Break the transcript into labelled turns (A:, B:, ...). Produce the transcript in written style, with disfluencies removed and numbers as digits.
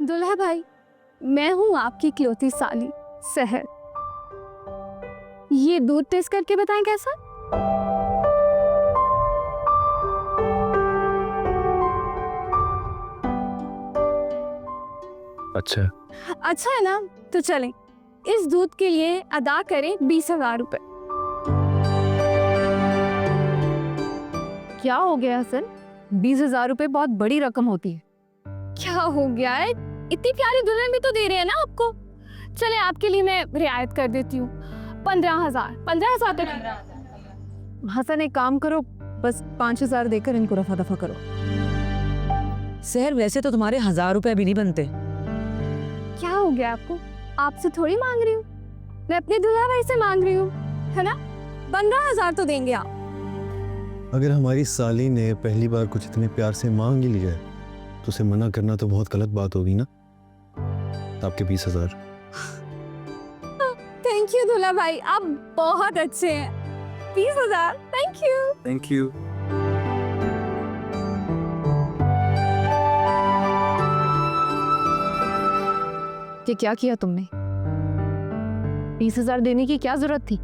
A: दुल्हा भाई, मैं हूँ आपकी इकलौती साली सहर। ये दूध टेस्ट करके बताएं कैसा।
B: अच्छा।
A: अच्छा है ना, तो चलें। इस दूध के लिए अदा करें 20,000 रुपए।
C: क्या हो गया हसन? 20,000 रुपए बहुत बड़ी रकम होती है।
A: क्या हो गया है, इतनी प्यारी दुल्हन भी तो दे रहे हैं ना आपको। चले आपके लिए मैं रियायत कर देती हूँ, 15,000 तक।
C: हसन एक काम करो, बस 5,000 देकर इनको रफा दफा करो।
D: सहर वैसे तो तुम्हारे 1,000 रुपए भी नहीं बनते।
A: क्या हो गया आपको? आपसे थोड़ी मांग रही हूँ, मैं अपने दुल्हा भाई से मांग रही हूँ, है ना। 15,000 तो देंगे आप।
B: अगर हमारी साली ने पहली बार कुछ इतने प्यार से मांग ही लिया है तो उसे मना करना तो बहुत गलत बात होगी ना। आपके 20,000।
A: थैंक यू दुल्हा भाई, आप बहुत अच्छे हैं। 20,000, थैंक यू।
B: Thank you.
C: ये क्या किया तुमने? 20,000 देने की क्या जरूरत थी?